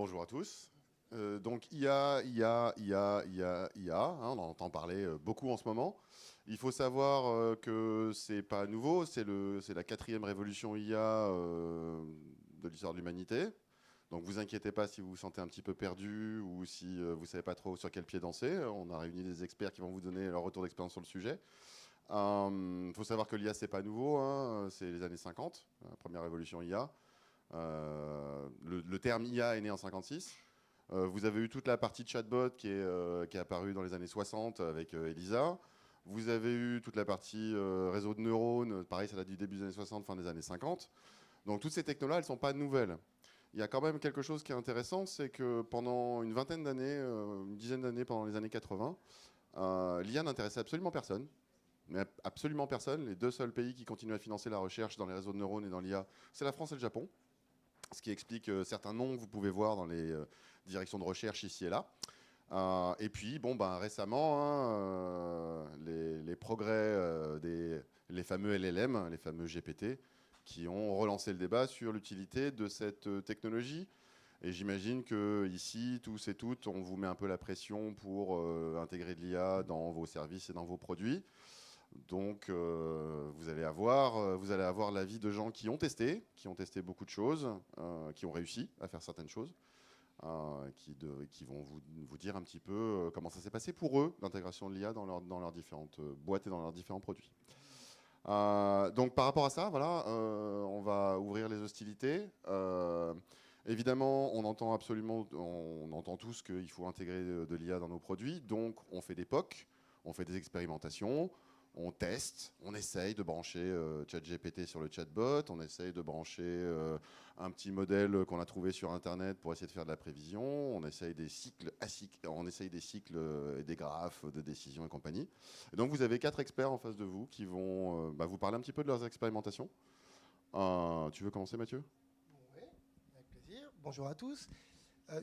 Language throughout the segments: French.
Bonjour à tous. Donc IA, hein, on en entend parler beaucoup en ce moment. Il faut savoir que c'est pas nouveau, c'est la quatrième révolution IA de l'histoire de l'humanité. Donc vous inquiétez pas si vous vous sentez un petit peu perdu ou si vous savez pas trop sur quel pied danser. On a réuni des experts qui vont vous donner leur retour d'expérience sur le sujet. Il faut savoir que l'IA c'est pas nouveau, hein, c'est les années 50, la première révolution IA. Le terme IA est né en 56. Vous avez eu toute la partie chatbot qui est apparue dans les années 60 avec Elisa. Vous avez eu toute la partie réseau de neurones, pareil, ça date du début des années 60, fin des années 50. Donc toutes ces technos-là, elles ne sont pas nouvelles. Il y a quand même quelque chose qui est intéressant, c'est que pendant une vingtaine d'années, une dizaine d'années, pendant les années 80, l'IA n'intéressait absolument personne. Mais absolument personne. Les deux seuls pays qui continuent à financer la recherche dans les réseaux de neurones et dans l'IA, c'est la France et le Japon. Ce qui explique certains noms que vous pouvez voir dans les directions de recherche ici et là. Et puis, récemment, hein, les progrès les fameux LLM, les fameux GPT, qui ont relancé le débat sur l'utilité de cette technologie. Et j'imagine que ici, tous et toutes, on vous met un peu la pression pour intégrer de l'IA dans vos services et dans vos produits. Donc, vous allez avoir l'avis de gens qui ont testé beaucoup de choses, qui ont réussi à faire certaines choses, qui vont vous dire un petit peu comment ça s'est passé pour eux, l'intégration de l'IA dans leurs différentes boîtes et dans leurs différents produits. Donc, par rapport à ça, voilà, on va ouvrir les hostilités. Évidemment, on entend tous qu'il faut intégrer de l'IA dans nos produits, donc on fait des POC, on fait des expérimentations. On teste, on essaye de brancher ChatGPT sur le chatbot, on essaye de brancher un petit modèle qu'on a trouvé sur Internet pour essayer de faire de la prévision, on essaye des cycles et des graphes de décision et compagnie. Et donc vous avez 4 experts en face de vous qui vont vous parler un petit peu de leurs expérimentations. Tu veux commencer, Mathieu ? Oui, avec plaisir. Bonjour à tous.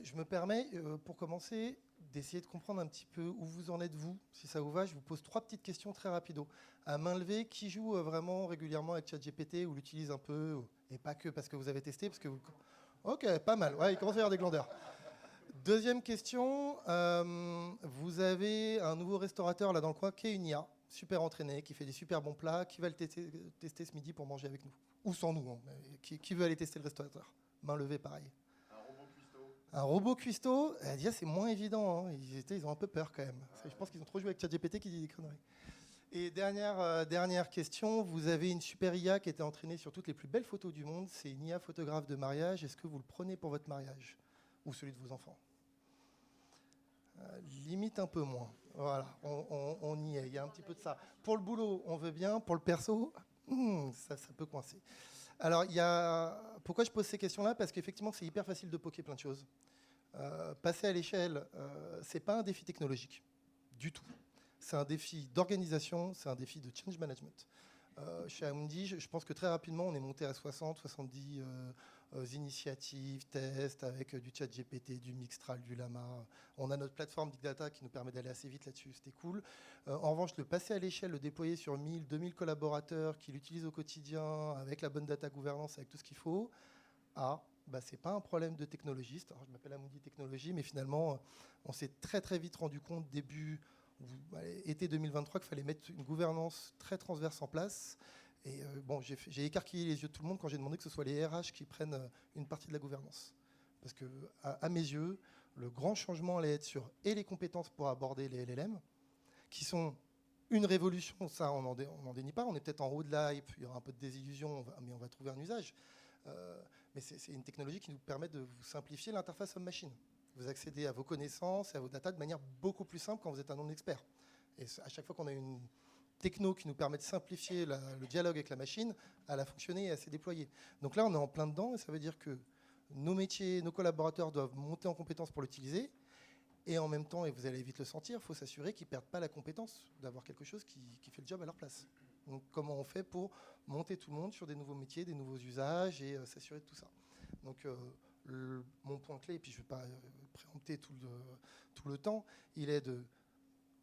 Je me permets, pour commencer, d'essayer de comprendre un petit peu où vous en êtes, vous. Si ça vous va, je vous pose 3 petites questions très rapido. À main levée, qui joue vraiment régulièrement avec ChatGPT ou l'utilise un peu, et pas que parce que vous avez testé, parce que vous... Ok, pas mal. Ouais, il commence à y avoir des glandeurs. Deuxième question, vous avez un nouveau restaurateur là dans le coin qui est une IA, super entraîné, qui fait des super bons plats. Qui va le tester ce midi pour manger avec nous? Ou sans nous, hein. Qui veut aller tester le restaurateur? Main levée, pareil. Un robot cuistot, déjà c'est moins évident, hein. Ils ont un peu peur quand même. Je pense qu'ils ont trop joué avec ChatGPT qui dit des conneries. Et dernière question, vous avez une super IA qui a été entraînée sur toutes les plus belles photos du monde. C'est une IA photographe de mariage. Est-ce que vous le prenez pour votre mariage? Ou celui de vos enfants? Limite un peu moins. Voilà, on y est, il y a un petit peu de ça. Pour le boulot, on veut bien. Pour le perso, ça peut coincer. Alors, pourquoi je pose ces questions-là? Parce qu'effectivement, c'est hyper facile de poker plein de choses. Passer à l'échelle, c'est pas un défi technologique du tout. C'est un défi d'organisation, c'est un défi de change management. Chez Amundi, je pense que très rapidement, on est monté à 60, 70 initiatives, tests avec du chat GPT, du Mixtral, du Llama. On a notre plateforme Big Data qui nous permet d'aller assez vite là-dessus, c'était cool. En revanche, le passer à l'échelle, le déployer sur 1000, 2000 collaborateurs qui l'utilisent au quotidien, avec la bonne data gouvernance, avec tout ce qu'il faut, c'est pas un problème de technologiste. Alors, je m'appelle Amundi Technologie, mais finalement, on s'est très très vite rendu compte, été 2023, qu'il fallait mettre une gouvernance très transverse en place. Et j'ai écarquillé les yeux de tout le monde quand j'ai demandé que ce soit les RH qui prennent une partie de la gouvernance. Parce que, à mes yeux, le grand changement allait être sur les compétences pour aborder les LLM, qui sont une révolution, ça on n'en dénie pas, on est peut-être en haut de l'hype, il y aura un peu de désillusion, mais on va trouver un usage. Mais c'est une technologie qui nous permet de vous simplifier l'interface homme-machine. Vous accédez à vos connaissances et à vos datas de manière beaucoup plus simple quand vous êtes un non-expert. Et à chaque fois qu'on a une techno qui nous permet de simplifier le dialogue avec la machine, elle a fonctionné et elle s'est déployée. Donc là, on est en plein dedans et ça veut dire que nos métiers, nos collaborateurs doivent monter en compétence pour l'utiliser. Et en même temps, et vous allez vite le sentir, il faut s'assurer qu'ils ne perdent pas la compétence d'avoir quelque chose qui fait le job à leur place. Donc comment on fait pour monter tout le monde sur des nouveaux métiers, des nouveaux usages et s'assurer de tout ça. Donc mon point clé, et puis je ne vais pas préempter tout le temps, il est de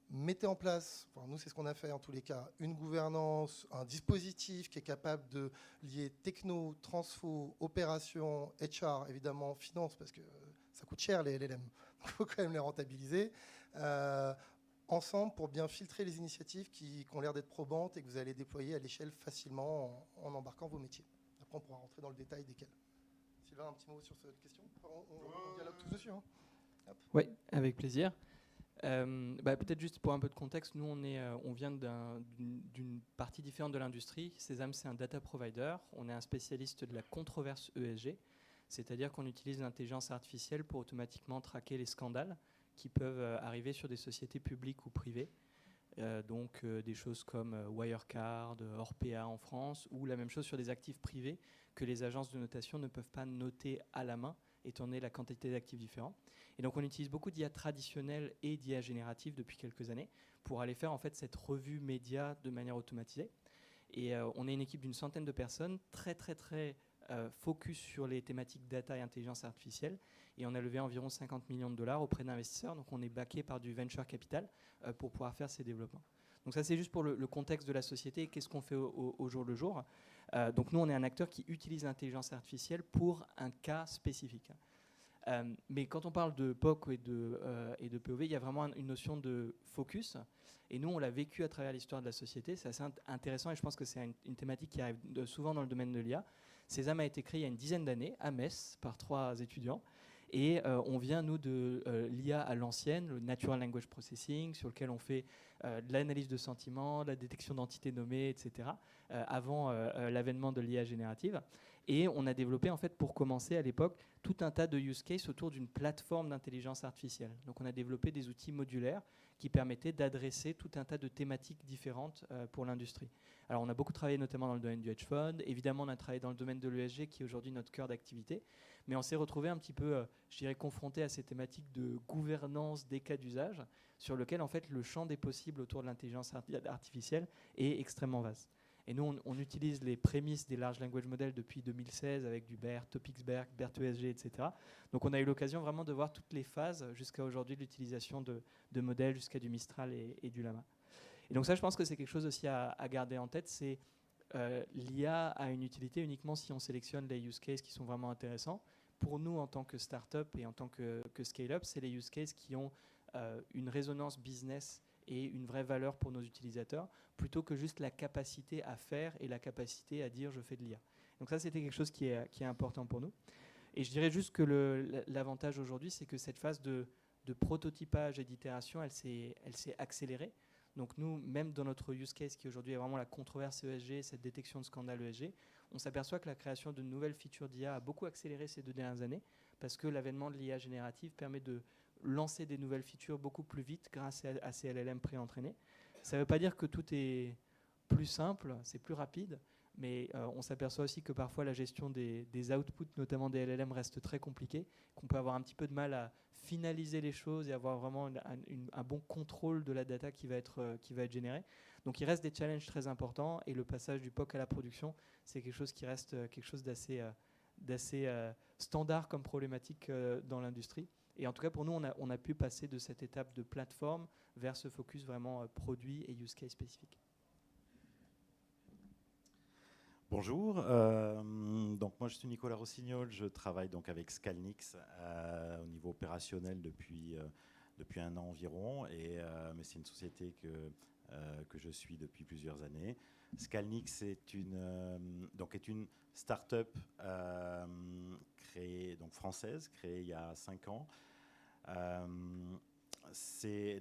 mettre en place, nous c'est ce qu'on a fait en tous les cas, une gouvernance, un dispositif qui est capable de lier techno, transfo, opération, HR, évidemment, finance, parce que Ça coûte cher les LLM. Il faut quand même les rentabiliser. Ensemble pour bien filtrer les initiatives qui ont l'air d'être probantes et que vous allez déployer à l'échelle facilement en embarquant vos métiers. Après, on pourra rentrer dans le détail desquels. Sylvain, un petit mot sur cette question? On dialogue tous dessus. Hein. Oui, avec plaisir. Peut-être juste pour un peu de contexte, nous on vient d'une partie différente de l'industrie. Sésame, c'est un data provider. On est un spécialiste de la controverse ESG, c'est-à-dire qu'on utilise l'intelligence artificielle pour automatiquement traquer les scandales qui peuvent arriver sur des sociétés publiques ou privées. Des choses comme Wirecard, Orpea en France, ou la même chose sur des actifs privés que les agences de notation ne peuvent pas noter à la main, étant donné la quantité d'actifs différents. Et donc on utilise beaucoup d'IA traditionnelle et d'IA générative depuis quelques années pour aller faire en fait cette revue média de manière automatisée. Et on est une équipe d'une centaine de personnes, très focus sur les thématiques data et intelligence artificielle. Et on a levé environ 50 millions de dollars auprès d'investisseurs. Donc on est backé par du venture capital pour pouvoir faire ces développements. Donc ça, c'est juste pour le contexte de la société et qu'est-ce qu'on fait au jour le jour. Donc nous, on est un acteur qui utilise l'intelligence artificielle pour un cas spécifique. Mais quand on parle de POC et de POV, il y a vraiment une notion de focus. Et nous, on l'a vécu à travers l'histoire de la société. C'est assez intéressant et je pense que c'est une thématique qui arrive souvent dans le domaine de l'IA. Sésame a été créé il y a une dizaine d'années à Metz par 3 étudiants. Et on vient, nous, de l'IA à l'ancienne, le Natural Language Processing, sur lequel on fait de l'analyse de sentiments, de la détection d'entités nommées, etc., avant l'avènement de l'IA générative. Et on a développé, en fait, pour commencer à l'époque, tout un tas de use cases autour d'une plateforme d'intelligence artificielle. Donc on a développé des outils modulaires qui permettaient d'adresser tout un tas de thématiques différentes pour l'industrie. Alors on a beaucoup travaillé notamment dans le domaine du hedge fund, évidemment on a travaillé dans le domaine de l'ESG qui est aujourd'hui notre cœur d'activité, mais on s'est retrouvé un petit peu, je dirais, confronté à ces thématiques de gouvernance des cas d'usage sur lequel en fait le champ des possibles autour de l'intelligence artificielle est extrêmement vaste. Et nous, on utilise les prémices des large language models depuis 2016 avec du BERT, TopicsBERT, BERT-ESG, etc. Donc on a eu l'occasion vraiment de voir toutes les phases jusqu'à aujourd'hui de l'utilisation de modèles jusqu'à du Mistral et du Llama. Et donc ça, je pense que c'est quelque chose aussi à garder en tête, c'est l'IA a une utilité uniquement si on sélectionne les use cases qui sont vraiment intéressants. Pour nous, en tant que start-up et en tant que scale-up, c'est les use cases qui ont une résonance business et une vraie valeur pour nos utilisateurs, plutôt que juste la capacité à faire et la capacité à dire je fais de l'IA. Donc ça, c'était quelque chose qui est important pour nous. Et je dirais juste que l'avantage aujourd'hui, c'est que cette phase de prototypage et d'itération, elle s'est accélérée. Donc nous, même dans notre use case qui aujourd'hui est vraiment la controverse ESG, cette détection de scandale ESG, on s'aperçoit que la création de nouvelles features d'IA a beaucoup accéléré ces 2 dernières années parce que l'avènement de l'IA générative permet de lancer des nouvelles features beaucoup plus vite grâce à ces LLM pré-entraînés. Ça ne veut pas dire que tout est plus simple, c'est plus rapide, mais on s'aperçoit aussi que parfois la gestion des outputs, notamment des LLM, reste très compliquée, qu'on peut avoir un petit peu de mal à finaliser les choses et avoir vraiment un bon contrôle de la data qui va être générée. Donc il reste des challenges très importants et le passage du POC à la production, c'est quelque chose qui reste quelque chose d'assez standard comme problématique dans l'industrie. Et en tout cas, pour nous, on a pu passer de cette étape de plateforme vers ce focus vraiment produit et use case spécifique. Bonjour, donc moi je suis Nicolas Rossignol, je travaille donc avec Scalnix au niveau opérationnel depuis 1 an environ, mais c'est une société que je suis depuis plusieurs années. Scalnix est une start-up française, créée il y a 5 ans.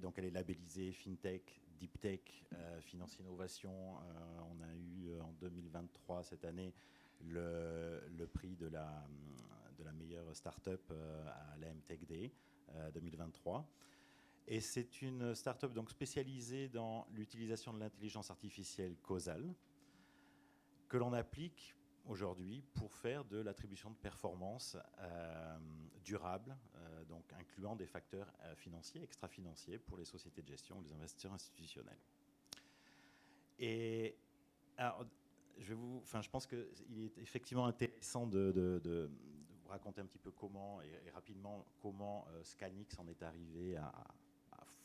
Donc elle est labellisée FinTech, Deep Tech, Finance Innovation. On a eu en 2023, cette année, le prix de la meilleure start-up à l'AM Tech Day 2023. Et c'est une start-up donc spécialisée dans l'utilisation de l'intelligence artificielle causale que l'on applique aujourd'hui pour faire de l'attribution de performance durable, donc incluant des facteurs financiers, extra-financiers pour les sociétés de gestion ou les investisseurs institutionnels. Et alors, je pense qu'il est effectivement intéressant de vous raconter un petit peu comment et rapidement comment Scalnix en est arrivé à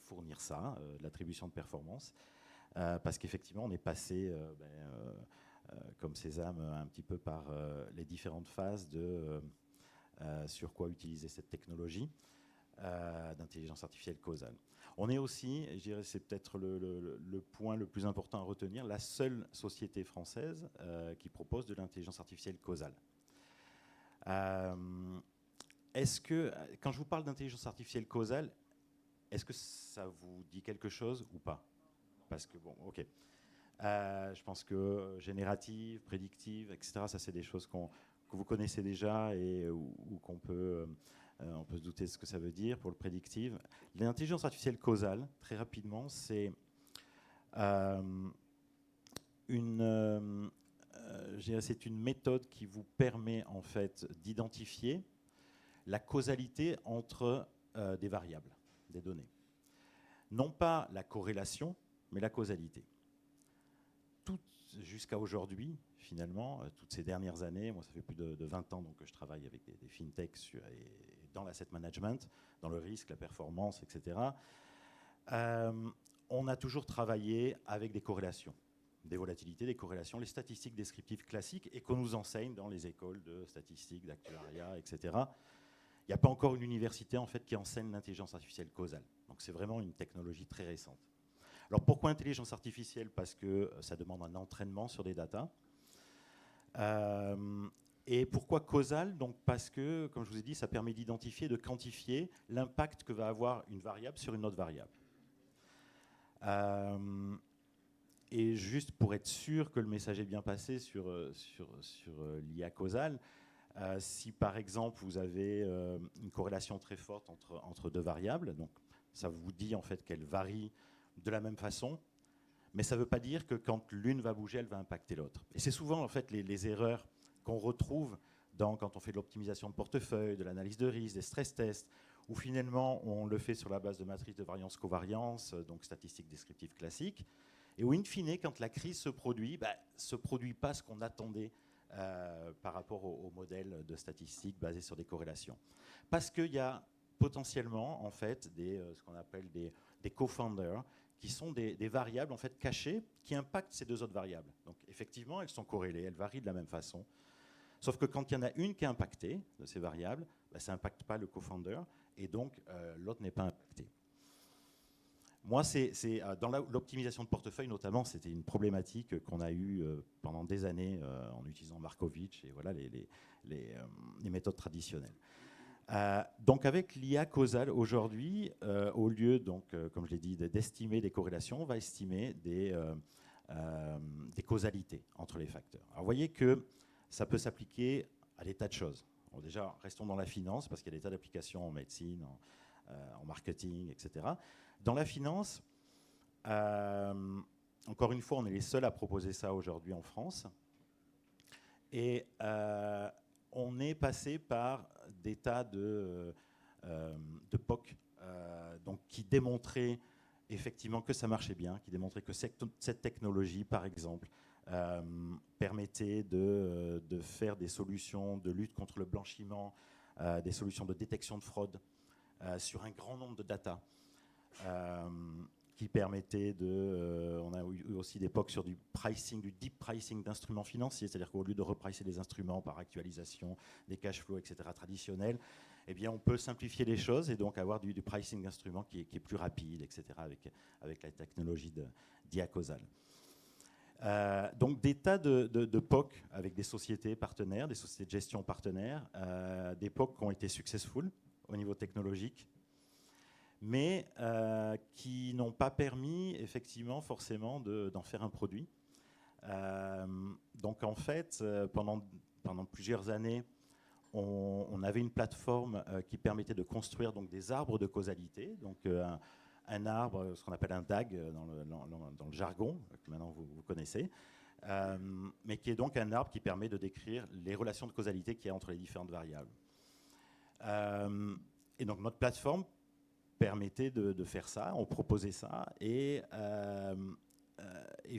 fournir ça, l'attribution de performance, parce qu'effectivement on est passé comme Sésame un petit peu par les différentes phases sur quoi utiliser cette technologie d'intelligence artificielle causale. On est aussi, je dirais, c'est peut-être le point le plus important à retenir, la seule société française qui propose de l'intelligence artificielle causale. Est-ce que, quand je vous parle d'intelligence artificielle causale, est-ce que ça vous dit quelque chose ou pas? Parce que, bon, ok. Je pense que générative, prédictive, etc., ça c'est des choses que vous connaissez déjà et ou qu'on peut, on peut se douter de ce que ça veut dire pour le prédictive. L'intelligence artificielle causale, très rapidement, c'est c'est une méthode qui vous permet en fait d'identifier la causalité entre des variables, des données. Non pas la corrélation, mais la causalité. Jusqu'à aujourd'hui, finalement, toutes ces dernières années, moi ça fait plus de 20 ans donc, que je travaille avec des fintechs et dans l'asset management, dans le risque, la performance, etc. On a toujours travaillé avec des corrélations, des volatilités, des corrélations, les statistiques descriptives classiques et qu'on nous enseigne dans les écoles de statistiques, d'actuariat, etc. Il n'y a pas encore une université en fait, qui enseigne l'intelligence artificielle causale. Donc c'est vraiment une technologie très récente. Alors pourquoi intelligence artificielle? Parce que ça demande un entraînement sur des datas. Et pourquoi causal? Donc parce que, comme je vous ai dit, ça permet d'identifier, de quantifier l'impact que va avoir une variable sur une autre variable. Et juste pour être sûr que le message est bien passé sur l'IA causale, si par exemple vous avez une corrélation très forte entre deux variables, donc ça vous dit en fait qu'elles varient de la même façon, mais ça ne veut pas dire que quand l'une va bouger, elle va impacter l'autre. Et c'est souvent en fait les erreurs qu'on retrouve quand on fait de l'optimisation de portefeuille, de l'analyse de risque, des stress tests, où finalement on le fait sur la base de matrices de variance-covariance, donc statistiques descriptives classiques, et où in fine, quand la crise se produit, se produit pas ce qu'on attendait par rapport au modèle de statistiques basé sur des corrélations. Parce qu'il y a potentiellement en fait ce qu'on appelle des co-founders, qui sont des variables en fait cachées qui impactent ces deux autres variables. Donc effectivement, elles sont corrélées, elles varient de la même façon. Sauf que quand il y en a une qui est impactée de ces variables, ça n'impacte pas le co-founder et donc l'autre n'est pas impacté. Moi, dans l'optimisation de portefeuille notamment, c'était une problématique qu'on a eue pendant des années en utilisant Markovitch et voilà, les méthodes traditionnelles. Donc avec l'IA causale aujourd'hui, au lieu, donc, comme je l'ai dit, d'estimer des corrélations, on va estimer des causalités entre les facteurs. Alors vous voyez que ça peut s'appliquer à des tas de choses. Bon, déjà, restons dans la finance, parce qu'il y a des tas d'applications en médecine, en marketing, etc. Dans la finance, encore une fois, on est les seuls à proposer ça aujourd'hui en France. Et on est passé par des tas de POC donc, qui démontraient effectivement que ça marchait bien, qui démontraient que cette technologie, par exemple, permettait de faire des solutions de lutte contre le blanchiment, des solutions de détection de fraude sur un grand nombre de data. Qui permettait on a eu aussi des POC sur du pricing, du deep pricing d'instruments financiers, c'est-à-dire qu'au lieu de repricer des instruments par actualisation, des cash flows, etc. traditionnels, eh bien on peut simplifier les choses et donc avoir du pricing d'instruments qui est plus rapide, etc. avec la technologie d'IA causale. Donc des tas de POC avec des sociétés partenaires, des sociétés de gestion partenaires, des POC qui ont été successful au niveau technologique, mais qui n'ont pas permis effectivement forcément d'en faire un produit. Donc en fait, pendant plusieurs années, on avait une plateforme qui permettait de construire donc, des arbres de causalité, donc un arbre, ce qu'on appelle un DAG dans le jargon, que maintenant vous connaissez, mais qui est donc un arbre qui permet de décrire les relations de causalité qu'il y a entre les différentes variables. Et donc notre plateforme permettait de faire ça, on proposait ça, et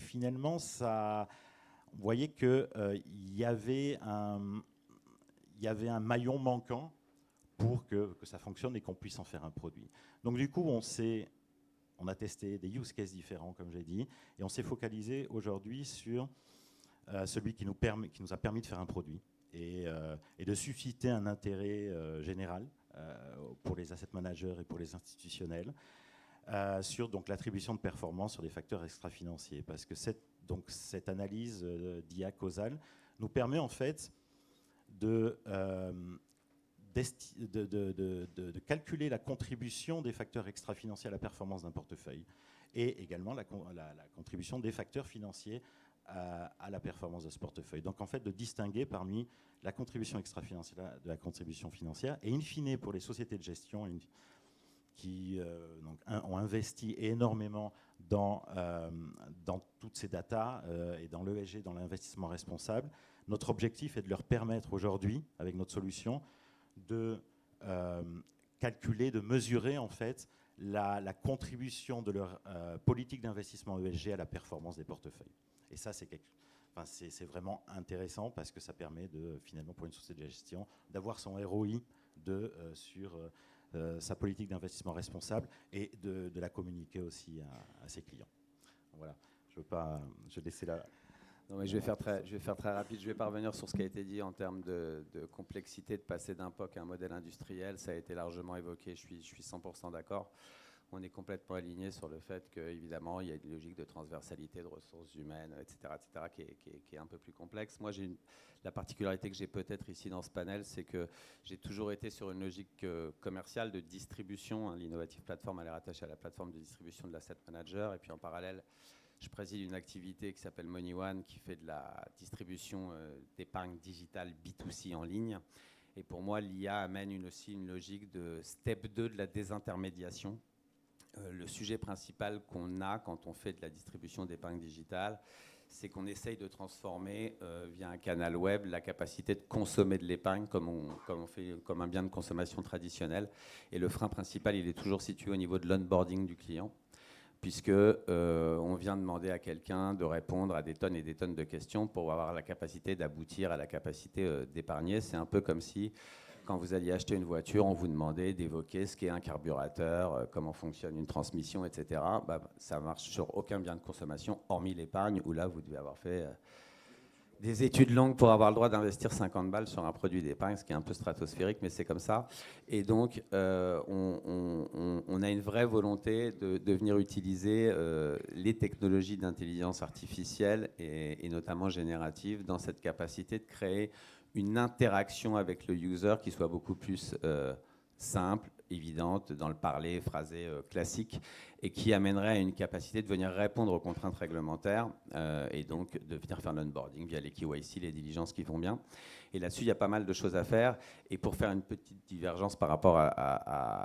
finalement, vous voyez qu'il y avait un maillon manquant pour que ça fonctionne et qu'on puisse en faire un produit. Donc du coup, on a testé des use cases différents, comme j'ai dit, et on s'est focalisé aujourd'hui sur celui qui nous a permis de faire un produit. et de susciter un intérêt général pour les asset managers et pour les institutionnels sur donc, l'attribution de performance sur des facteurs extra-financiers. Parce que cette analyse d'IA causale nous permet en fait de calculer la contribution des facteurs extra-financiers à la performance d'un portefeuille et également la contribution des facteurs financiers à la performance de ce portefeuille. Donc en fait de distinguer parmi la contribution extra-financière de la contribution financière et in fine pour les sociétés de gestion qui ont investi énormément dans toutes ces datas et dans l'ESG, dans l'investissement responsable. Notre objectif est de leur permettre aujourd'hui, avec notre solution, de calculer, de mesurer en fait la contribution de leur politique d'investissement ESG à la performance des portefeuilles. Et ça, c'est vraiment intéressant parce que ça permet finalement pour une société de gestion d'avoir son ROI sur sa politique d'investissement responsable et de la communiquer aussi à ses clients. Voilà, je vais laisser là. Non, mais je vais faire très rapide. Je vais pas revenir sur ce qui a été dit en termes de complexité de passer d'un POC à un modèle industriel. Ça a été largement évoqué. Je suis 100% d'accord. On est complètement aligné sur le fait qu'évidemment, il y a une logique de transversalité, de ressources humaines, etc., qui est un peu plus complexe. Moi, la particularité que j'ai peut-être ici dans ce panel, c'est que j'ai toujours été sur une logique commerciale de distribution. L'Innovative Platform, elle est rattachée à la plateforme de distribution de l'asset manager. Et puis en parallèle, je préside une activité qui s'appelle Money One, qui fait de la distribution d'épargne digitale B2C en ligne. Et pour moi, l'IA amène aussi une logique de step 2 de la désintermédiation. Le sujet principal qu'on a quand on fait de la distribution d'épargne digitale, c'est qu'on essaye de transformer via un canal web la capacité de consommer de l'épargne comme on fait comme un bien de consommation traditionnel. Et le frein principal, il est toujours situé au niveau de l'onboarding du client, puisque on vient demander à quelqu'un de répondre à des tonnes et des tonnes de questions pour avoir la capacité d'aboutir à la capacité d'épargner. C'est un peu comme si, quand vous alliez acheter une voiture, on vous demandait d'évoquer ce qu'est un carburateur, comment fonctionne une transmission, etc. Ça ne marche sur aucun bien de consommation, hormis l'épargne, où là, vous devez avoir fait des études longues pour avoir le droit d'investir 50 balles sur un produit d'épargne, ce qui est un peu stratosphérique, mais c'est comme ça. Et donc, on a une vraie volonté de venir utiliser les technologies d'intelligence artificielle et notamment générative dans cette capacité de créer une interaction avec le user qui soit beaucoup plus simple, évidente, dans le parler, phrasé classique, et qui amènerait à une capacité de venir répondre aux contraintes réglementaires et donc de venir faire l'onboarding via les KYC, les diligences qui vont bien. Et là-dessus, il y a pas mal de choses à faire. Et pour faire une petite divergence par rapport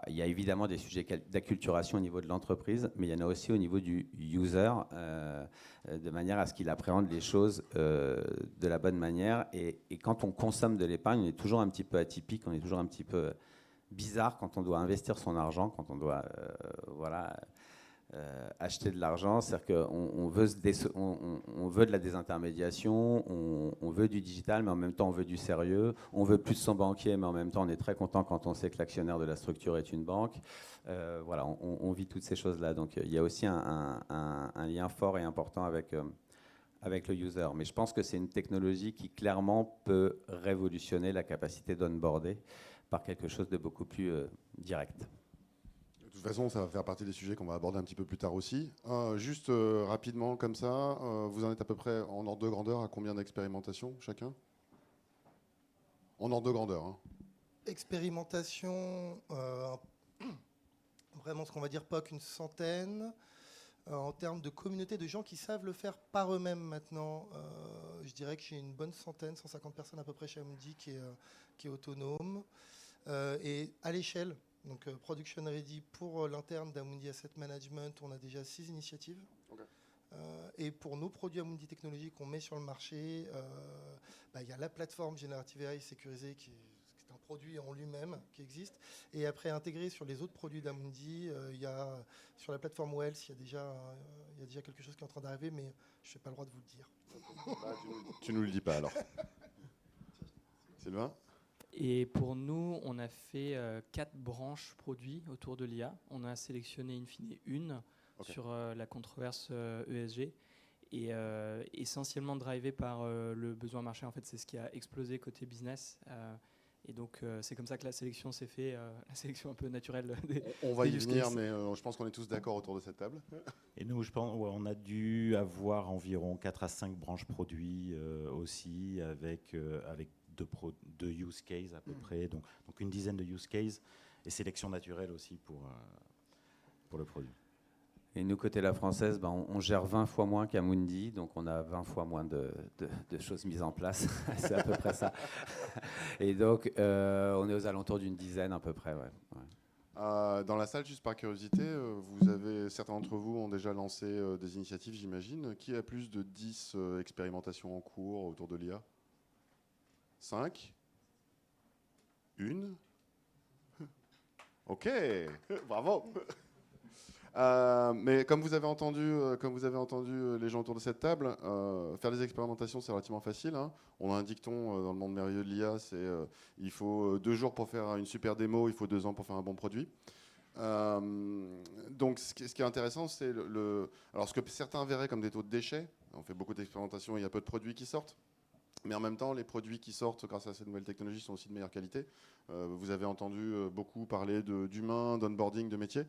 il y a évidemment des sujets d'acculturation au niveau de l'entreprise, mais il y en a aussi au niveau du user, de manière à ce qu'il appréhende les choses de la bonne manière. Et quand on consomme de l'épargne, on est toujours un petit peu atypique, on est toujours un petit peu bizarre quand on doit investir son argent, quand on doit acheter de l'argent. C'est-à-dire qu'on veut, on veut de la désintermédiation, on veut du digital, mais en même temps on veut du sérieux. On veut plus de son banquier, mais en même temps on est très content quand on sait que l'actionnaire de la structure est une banque. Voilà, on vit toutes ces choses-là. Donc il y a aussi un lien fort et important avec le user. Mais je pense que c'est une technologie qui clairement peut révolutionner la capacité d'onboarder par quelque chose de beaucoup plus direct. De toute façon, ça va faire partie des sujets qu'on va aborder un petit peu plus tard aussi. Juste rapidement, comme ça, vous en êtes à peu près en ordre de grandeur à combien d'expérimentations chacun? En ordre de grandeur. Hein. Expérimentation, vraiment ce qu'on va dire POC, une centaine. En termes de communauté de gens qui savent le faire par eux-mêmes maintenant, je dirais que j'ai une bonne centaine, 150 personnes à peu près chez Amundi qui est autonome. Et à l'échelle, donc Production Ready pour l'interne d'Amundi Asset Management, on a déjà 6 initiatives. Okay. Et pour nos produits Amundi Technologies qu'on met sur le marché, y a la plateforme Generative AI sécurisée qui est un produit en lui-même qui existe. Et après, intégré sur les autres produits d'Amundi, il y a sur la plateforme Wells, il y a déjà quelque chose qui est en train d'arriver, mais je n'ai pas le droit de vous le dire. Tu nous le dis pas alors. Sylvain ? Et pour nous, on a fait 4 branches produits autour de l'IA. On a sélectionné in fine une okay. sur la controverse ESG. essentiellement drivé par le besoin marché. En fait, c'est ce qui a explosé côté business. Et donc, c'est comme ça que la sélection s'est faite, la sélection un peu naturelle. On va des y use venir, cases. mais je pense qu'on est tous d'accord autour de cette table. Et nous, je pense, ouais, on a dû avoir environ 4 à 5 branches produits aussi, avec deux use cases à peu près, donc une dizaine de use cases, et sélection naturelle aussi pour le produit. Et nous, côté La Française, on gère 20 fois moins qu'Amundi, donc on a 20 fois moins de choses mises en place. C'est à peu près ça. Et donc, on est aux alentours d'une dizaine à peu près. Ouais. Dans la salle, juste par curiosité, certains d'entre vous ont déjà lancé des initiatives, j'imagine. Qui a plus de 10 expérimentations en cours autour de l'IA? 5? Une? Ok, bravo. Mais comme vous avez entendu les gens autour de cette table, faire des expérimentations, c'est relativement facile. Hein. On a un dicton dans le monde merveilleux de l'IA, c'est il faut 2 jours pour faire une super démo, il faut 2 ans pour faire un bon produit. Donc ce qui est intéressant, c'est alors ce que certains verraient comme des taux de déchets. On fait beaucoup d'expérimentations, il y a peu de produits qui sortent. Mais en même temps, les produits qui sortent grâce à ces nouvelles technologies sont aussi de meilleure qualité. Vous avez entendu beaucoup parler d'humains, d'onboarding, de métiers.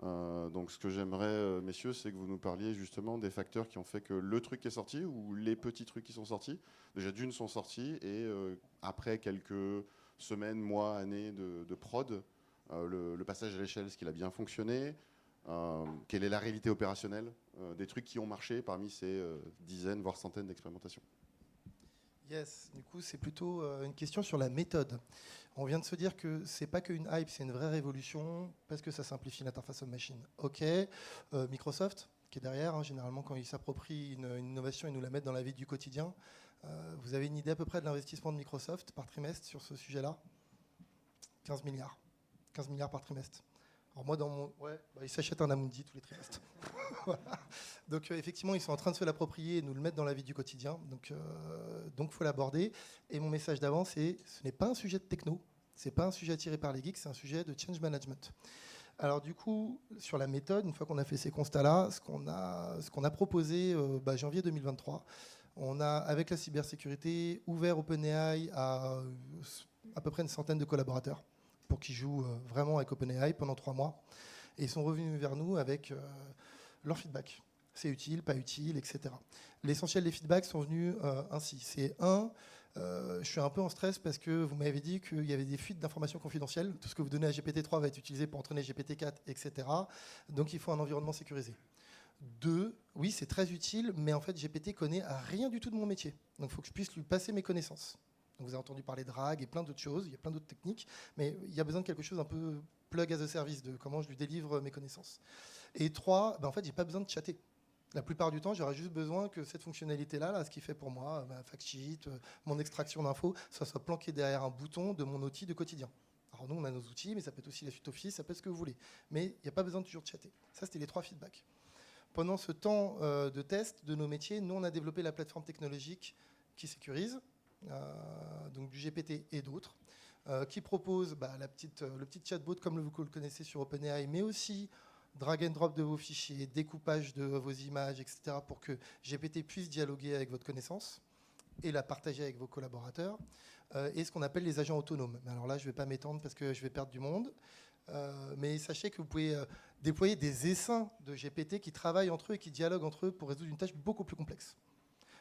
Donc ce que j'aimerais, messieurs, c'est que vous nous parliez justement des facteurs qui ont fait que le truc qui est sorti, ou les petits trucs qui sont sortis, déjà d'une sont sortis, et après quelques semaines, mois, années de prod, le passage à l'échelle, est-ce qu'il a bien fonctionné, quelle est la réalité opérationnelle des trucs qui ont marché parmi ces dizaines, voire centaines d'expérimentations. Yes, du coup, c'est plutôt une question sur la méthode. On vient de se dire que c'est pas qu'une hype, c'est une vraie révolution parce que ça simplifie l'interface homme-machine. Ok, Microsoft qui est derrière, hein, généralement quand ils s'approprient une innovation, ils nous la mettent dans la vie du quotidien. Vous avez une idée à peu près de l'investissement de Microsoft par trimestre sur ce sujet-là? 15 milliards. 15 milliards par trimestre. Alors moi, ils s'achètent un Amundi tous les trimestres. Voilà. Donc effectivement, ils sont en train de se l'approprier et nous le mettre dans la vie du quotidien. Donc faut l'aborder. Et mon message d'avant, c'est ce n'est pas un sujet de techno, c'est pas un sujet tiré par les geeks, c'est un sujet de change management. Alors du coup, sur la méthode, une fois qu'on a fait ces constats-là, ce qu'on a proposé janvier 2023, on a, avec la cybersécurité, ouvert OpenAI à peu près une centaine de collaborateurs pour qu'ils jouent vraiment avec OpenAI pendant 3 mois. Et ils sont revenus vers nous avec leur feedback. C'est utile, pas utile, etc. L'essentiel des feedbacks sont venus ainsi. C'est je suis un peu en stress parce que vous m'avez dit qu'il y avait des fuites d'informations confidentielles. Tout ce que vous donnez à GPT-3 va être utilisé pour entraîner GPT-4, etc. Donc il faut un environnement sécurisé. 2, oui, c'est très utile, mais en fait, GPT connaît rien du tout de mon métier. Donc il faut que je puisse lui passer mes connaissances. Donc, vous avez entendu parler de RAG et plein d'autres choses, il y a plein d'autres techniques, mais il y a besoin de quelque chose un peu plug as a service, de comment je lui délivre mes connaissances. Et 3, en fait, j'ai pas besoin de chatter. La plupart du temps, j'aurais juste besoin que cette fonctionnalité-là, ce qui fait pour moi, ma fact sheet, mon extraction d'infos, ça soit planqué derrière un bouton de mon outil de quotidien. Alors nous, on a nos outils, mais ça peut être aussi la suite Office, ça peut être ce que vous voulez. Mais il n'y a pas besoin de toujours de chatter. Ça, c'était les 3 feedbacks. Pendant ce temps de test de nos métiers, nous, on a développé la plateforme technologique qui sécurise, donc du GPT et d'autres, qui propose le petit chatbot comme vous le connaissez sur OpenAI, mais aussi drag and drop de vos fichiers, découpage de vos images, etc., pour que GPT puisse dialoguer avec votre connaissance et la partager avec vos collaborateurs, et ce qu'on appelle les agents autonomes. Alors là, je ne vais pas m'étendre parce que je vais perdre du monde, mais sachez que vous pouvez déployer des essaims de GPT qui travaillent entre eux et qui dialoguent entre eux pour résoudre une tâche beaucoup plus complexe.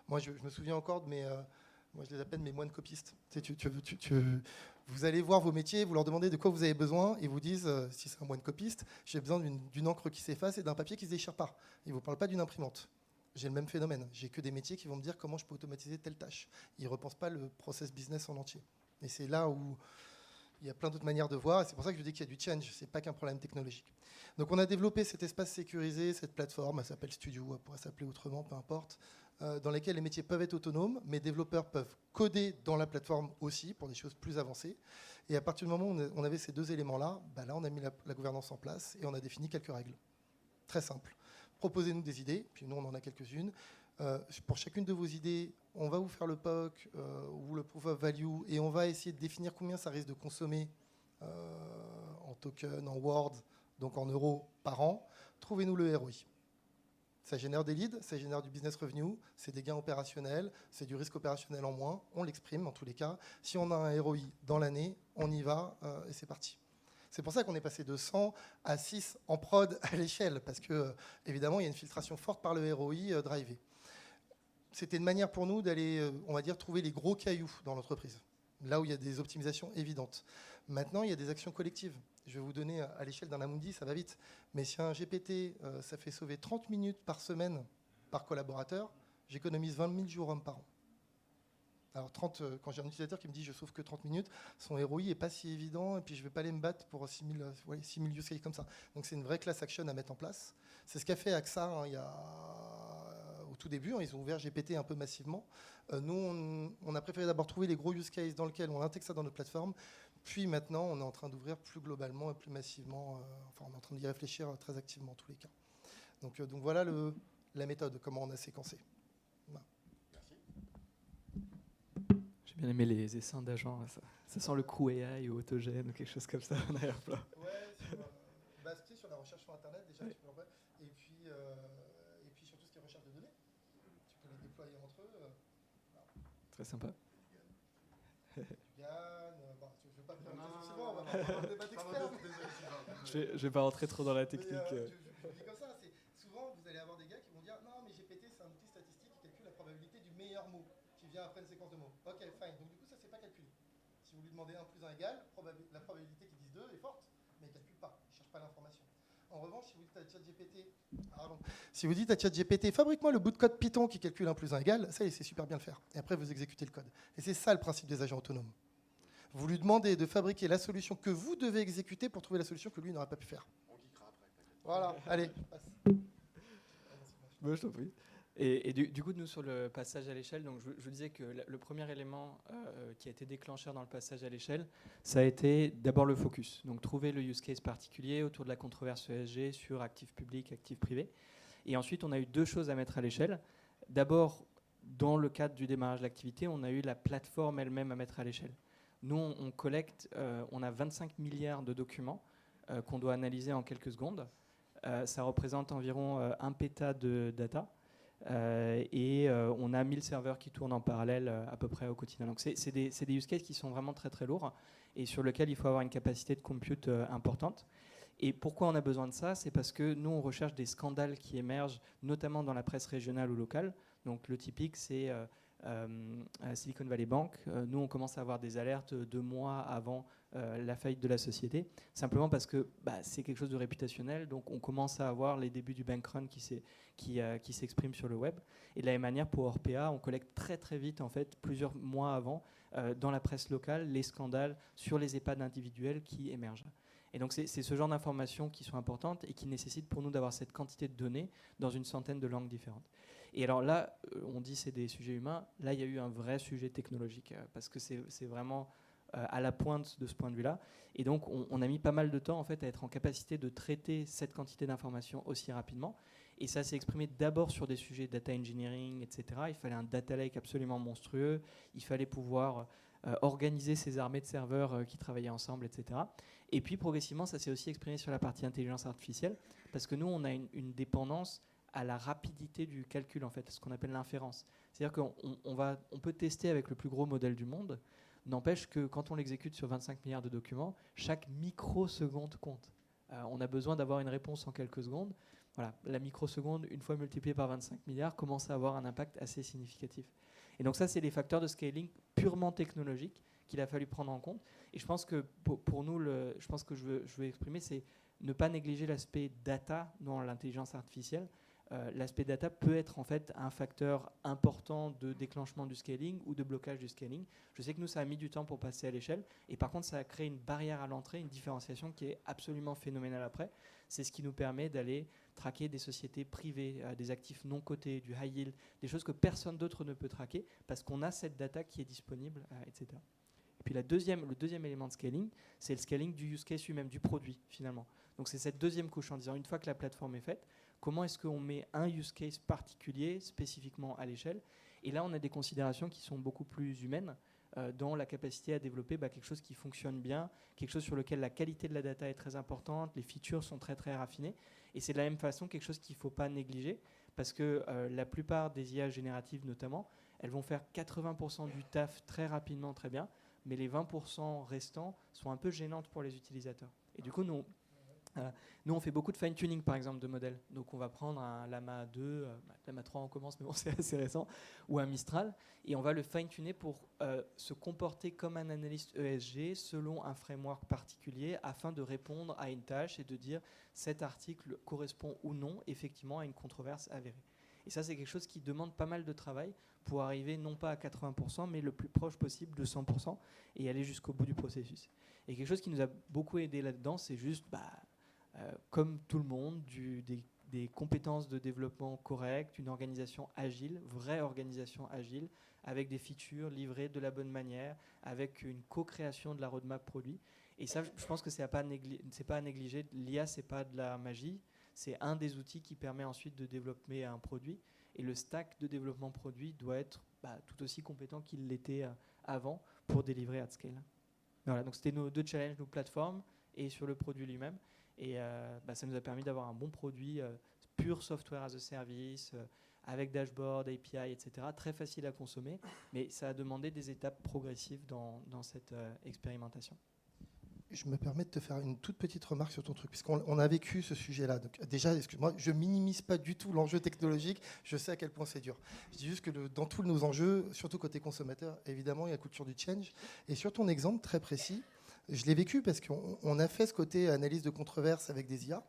Moi, je me souviens encore de moi je les appelle mes moines copistes. Vous allez voir vos métiers, vous leur demandez de quoi vous avez besoin, et vous disent, si c'est un moine copiste, j'ai besoin d'une encre qui s'efface et d'un papier qui ne se déchire pas. Ils ne vous parlent pas d'une imprimante. J'ai le même phénomène. J'ai que des métiers qui vont me dire comment je peux automatiser telle tâche. Ils ne repensent pas le process business en entier. Et c'est là où il y a plein d'autres manières de voir, et c'est pour ça que je dis qu'il y a du change, ce n'est pas qu'un problème technologique. Donc on a développé cet espace sécurisé, cette plateforme, elle s'appelle Studio, elle pourrait s'appeler autrement, peu importe, dans lesquelles les métiers peuvent être autonomes, mais les développeurs peuvent coder dans la plateforme aussi pour des choses plus avancées. Et à partir du moment où on avait ces 2 éléments-là, là on a mis la gouvernance en place et on a défini quelques règles. Très simples. Proposez-nous des idées, puis nous on en a quelques-unes. Pour chacune de vos idées, on va vous faire le POC ou le Proof of Value, et on va essayer de définir combien ça risque de consommer en token, en words, donc en euros par an. Trouvez-nous le ROI. Ça génère des leads, ça génère du business revenue, c'est des gains opérationnels, c'est du risque opérationnel en moins, on l'exprime en tous les cas. Si on a un ROI dans l'année, on y va et c'est parti. C'est pour ça qu'on est passé de 100 à 6 en prod à l'échelle, parce que évidemment, il y a une filtration forte par le ROI drivé. C'était une manière pour nous d'aller, on va dire, trouver les gros cailloux dans l'entreprise, là où il y a des optimisations évidentes. Maintenant, il y a des actions collectives. Je vais vous donner à l'échelle d'un Amundi, ça va vite. Mais si un GPT, ça fait sauver 30 minutes par semaine par collaborateur, j'économise 20 000 jours hommes par an. Alors 30, quand j'ai un utilisateur qui me dit je sauve que 30 minutes, son ROI n'est pas si évident et puis je ne vais pas aller me battre pour 6 000 use cases comme ça. Donc c'est une vraie class action à mettre en place. C'est ce qu'a fait AXA au tout début. Ils ont ouvert GPT un peu massivement. Nous, on a préféré d'abord trouver les gros use cases dans lesquels on intègre ça dans notre plateforme. Puis maintenant, on est en train d'ouvrir plus globalement et plus massivement. On est en train d'y réfléchir très activement en tous les cas. Donc voilà la méthode, comment on a séquencé. J'ai bien aimé les essaims d'agents. Ça sent le crew AI ou autogène ou quelque chose comme ça en arrière-plan. Ouais, sur la recherche sur Internet, déjà, tu peux et puis sur tout ce qui est recherche de données. Tu peux les déployer entre eux. Très sympa. Yann, je ne veux pas faire souvent, on va avoir un débat d'experts. Je ne vais pas rentrer trop dans la technique. Je dis comme ça, souvent vous allez avoir des gars qui vont dire non mais GPT c'est un outil statistique qui calcule la probabilité du meilleur mot qui vient après une séquence de mots. Ok, fine, donc du coup ça c'est pas calculé. Si vous lui demandez 1 plus 1 égale, la probabilité qu'il dise 2 est forte, mais il ne calcule pas, il ne cherche pas l'information. En revanche, si vous dites à ChatGPT, fabrique-moi le bout de code Python qui calcule 1 plus 1 égale, ça il sait super bien le faire. Et après vous exécutez le code. Et c'est ça le principe des agents autonomes. Vous lui demandez de fabriquer la solution que vous devez exécuter pour trouver la solution que lui n'aurait pas pu faire. On cliquera après. Voilà, allez, passe. Moi, je t'en prie. Et du coup, nous, sur le passage à l'échelle, donc je disais que le premier élément qui a été déclencheur dans le passage à l'échelle, ça a été d'abord le focus. Donc, trouver le use case particulier autour de la controverse ESG sur actifs publics, actifs privés. Et ensuite, on a eu 2 choses à mettre à l'échelle. D'abord, dans le cadre du démarrage de l'activité, on a eu la plateforme elle-même à mettre à l'échelle. Nous, on collecte, on a 25 milliards de documents qu'on doit analyser en quelques secondes. Ça représente environ 1 péta de data. Et on a 1000 serveurs qui tournent en parallèle à peu près au quotidien. Donc c'est des use cases qui sont vraiment très très lourds et sur lesquels il faut avoir une capacité de compute importante. Et pourquoi on a besoin de ça? C'est parce que nous, on recherche des scandales qui émergent, notamment dans la presse régionale ou locale. Donc le typique, c'est Silicon Valley Bank. Nous, on commence à avoir des alertes 2 mois avant la faillite de la société, simplement parce que c'est quelque chose de réputationnel. Donc on commence à avoir les débuts du bank run qui s'expriment sur le web. Et de la même manière, pour Orpea, on collecte très très vite, en fait, plusieurs mois avant, dans la presse locale, les scandales sur les EHPAD individuels qui émergent. Et donc c'est ce genre d'informations qui sont importantes et qui nécessitent pour nous d'avoir cette quantité de données dans une centaine de langues différentes. Et alors là, on dit c'est des sujets humains. Là, il y a eu un vrai sujet technologique parce que c'est vraiment à la pointe de ce point de vue-là. Et donc, on a mis pas mal de temps en fait à être en capacité de traiter cette quantité d'informations aussi rapidement. Et ça s'est exprimé d'abord sur des sujets data engineering, etc. Il fallait un data lake absolument monstrueux. Il fallait pouvoir organiser ces armées de serveurs qui travaillaient ensemble, etc. Et puis, progressivement, ça s'est aussi exprimé sur la partie intelligence artificielle parce que nous, on a une dépendance à la rapidité du calcul, en fait, ce qu'on appelle l'inférence. C'est-à-dire qu'on peut tester avec le plus gros modèle du monde, n'empêche que quand on l'exécute sur 25 milliards de documents, chaque microseconde compte. On a besoin d'avoir une réponse en quelques secondes. Voilà, la microseconde, une fois multipliée par 25 milliards, commence à avoir un impact assez significatif. Et donc ça, c'est les facteurs de scaling purement technologiques qu'il a fallu prendre en compte. Et je pense que pour nous, je pense que je veux exprimer, c'est ne pas négliger l'aspect data dans l'intelligence artificielle. L'aspect data peut être en fait un facteur important de déclenchement du scaling ou de blocage du scaling. Je sais que nous, ça a mis du temps pour passer à l'échelle. Et par contre, ça a créé une barrière à l'entrée, une différenciation qui est absolument phénoménale après. C'est ce qui nous permet d'aller traquer des sociétés privées, des actifs non cotés, du high yield, des choses que personne d'autre ne peut traquer parce qu'on a cette data qui est disponible, etc. Et puis le deuxième élément de scaling, c'est le scaling du use case lui-même, du produit finalement. Donc c'est cette deuxième couche en disant une fois que la plateforme est faite, comment est-ce qu'on met un use case particulier spécifiquement à l'échelle? Et là, on a des considérations qui sont beaucoup plus humaines dans la capacité à développer quelque chose qui fonctionne bien, quelque chose sur lequel la qualité de la data est très importante, les features sont très très raffinées. Et c'est de la même façon quelque chose qu'il ne faut pas négliger parce que la plupart des IA génératives notamment, elles vont faire 80% du taf très rapidement, très bien, mais les 20% restants sont un peu gênantes pour les utilisateurs. Et du coup, nous, on fait beaucoup de fine-tuning, par exemple, de modèles. Donc, on va prendre un Llama 2, Llama 3, on commence, mais bon, c'est assez récent, ou un Mistral, et on va le fine-tuner pour se comporter comme un analyste ESG selon un framework particulier afin de répondre à une tâche et de dire cet article correspond ou non, effectivement, à une controverse avérée. Et ça, c'est quelque chose qui demande pas mal de travail pour arriver non pas à 80%, mais le plus proche possible de 100% et aller jusqu'au bout du processus. Et quelque chose qui nous a beaucoup aidé là-dedans, c'est juste... comme tout le monde, des compétences de développement correctes, une organisation agile, vraie organisation agile, avec des features livrées de la bonne manière, avec une co-création de la roadmap produit. Et ça, je pense que c'est pas à négliger. L'IA, c'est pas de la magie, c'est un des outils qui permet ensuite de développer un produit. Et le stack de développement produit doit être tout aussi compétent qu'il l'était avant pour délivrer at scale. Voilà, donc c'était nos 2 challenges, nos plateformes et sur le produit lui-même. Et ça nous a permis d'avoir un bon produit pur software as a service, avec dashboard, API, etc. Très facile à consommer, mais ça a demandé des étapes progressives dans cette expérimentation. Je me permets de te faire une toute petite remarque sur ton truc, puisqu'on a vécu ce sujet-là. Donc, déjà, excuse-moi, je minimise pas du tout l'enjeu technologique, je sais à quel point c'est dur. Je dis juste que dans tous nos enjeux, surtout côté consommateur, évidemment, il y a la culture du change. Et sur ton exemple très précis, je l'ai vécu parce qu'on a fait ce côté analyse de controverse avec des IA.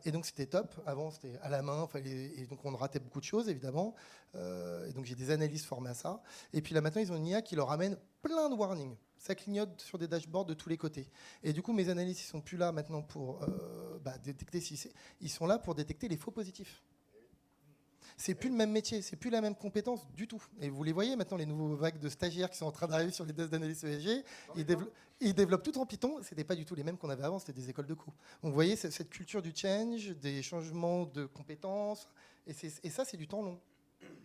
Et donc c'était top. Avant c'était à la main, et donc on ratait beaucoup de choses évidemment. Et donc j'ai des analystes formés à ça. Et puis là maintenant ils ont une IA qui leur amène plein de warnings. Ça clignote sur des dashboards de tous les côtés. Et du coup mes analystes ils sont plus là maintenant pour détecter ils sont là pour détecter les faux positifs. C'est plus le même métier, c'est plus la même compétence du tout. Et vous les voyez maintenant, les nouveaux vagues de stagiaires qui sont en train d'arriver sur les desks d'analyse ESG, ils développent tout en Python. C'était pas du tout les mêmes qu'on avait avant, c'était des écoles de co. Donc vous voyez cette culture du change, des changements de compétences, et ça c'est du temps long.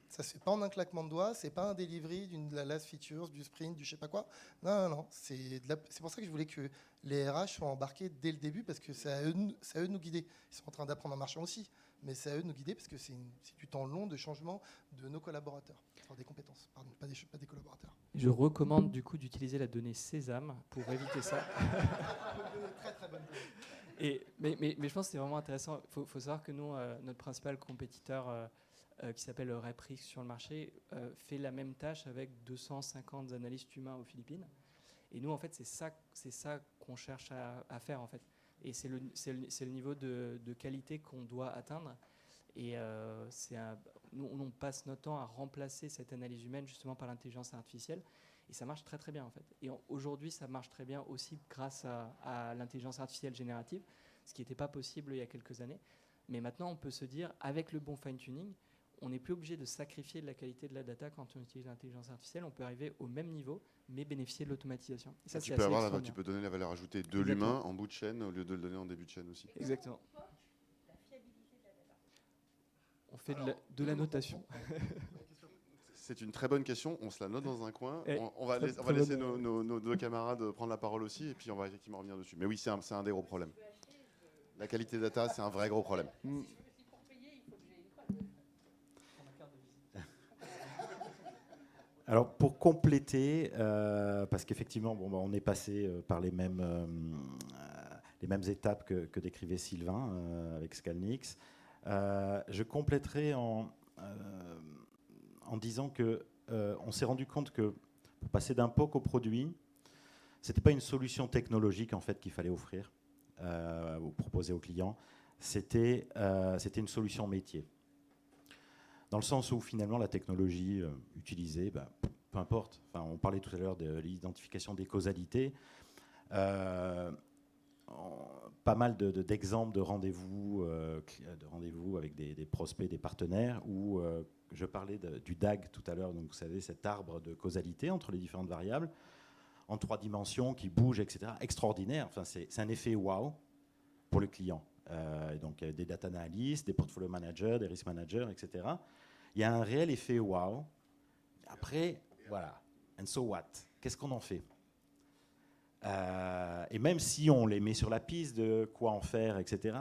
Ça se fait pas en un claquement de doigts, c'est pas un delivery de la last features, du sprint, du je sais pas quoi. Non. C'est pour ça que je voulais que les RH soient embarqués dès le début, parce que c'est à eux de nous guider. Ils sont en train d'apprendre en marchant aussi. Mais c'est à eux de nous guider parce que c'est du temps long de changement de nos collaborateurs. Enfin, des compétences, pardon, pas des collaborateurs. Je recommande du coup d'utiliser la donnée Sésame pour éviter ça. Très très bonne donnée. Mais je pense que c'est vraiment intéressant. Il faut savoir que nous, notre principal compétiteur qui s'appelle Reprix sur le marché fait la même tâche avec 250 analystes humains aux Philippines. Et nous, en fait, c'est ça qu'on cherche à faire en fait. Et c'est le niveau de qualité qu'on doit atteindre. Et nous, on passe notre temps à remplacer cette analyse humaine justement par l'intelligence artificielle. Et ça marche très très bien en fait. Et aujourd'hui, ça marche très bien aussi grâce à l'intelligence artificielle générative, ce qui n'était pas possible il y a quelques années. Mais maintenant, on peut se dire, avec le bon fine-tuning, on n'est plus obligé de sacrifier de la qualité de la data quand on utilise l'intelligence artificielle. On peut arriver au même niveau, mais bénéficier de l'automatisation. Et ça, tu peux donner la valeur ajoutée de l'humain en bout de chaîne au lieu de le donner en début de chaîne aussi. Exactement. On fait de la notation. C'est une très bonne question. On se la note dans un coin. On va laisser nos 2 camarades prendre la parole aussi, et puis on va effectivement revenir dessus. Mais oui, c'est un des gros problèmes. La qualité data, c'est un vrai gros problème. Alors pour compléter, parce qu'effectivement, on est passé par les mêmes étapes que décrivait Sylvain avec Scalnix. Je compléterai en disant que on s'est rendu compte que pour passer d'un POC au produit, c'était pas une solution technologique en fait qu'il fallait offrir ou proposer aux clients. C'était une solution métier. Dans le sens où finalement la technologie utilisée, peu importe. Enfin, on parlait tout à l'heure de l'identification des causalités. Pas mal d'exemples de rendez-vous avec des prospects, des partenaires, où je parlais du DAG tout à l'heure. Donc vous savez, cet arbre de causalité entre les différentes variables en 3 dimensions qui bougent, etc. Extraordinaire. Enfin, c'est un effet wow pour le client. Donc des data analysts, des portfolio managers, des risk managers, etc. Il y a un réel effet wow. Après, voilà. And so what? Qu'est-ce qu'on en fait? Et même si on les met sur la piste de quoi en faire, etc.,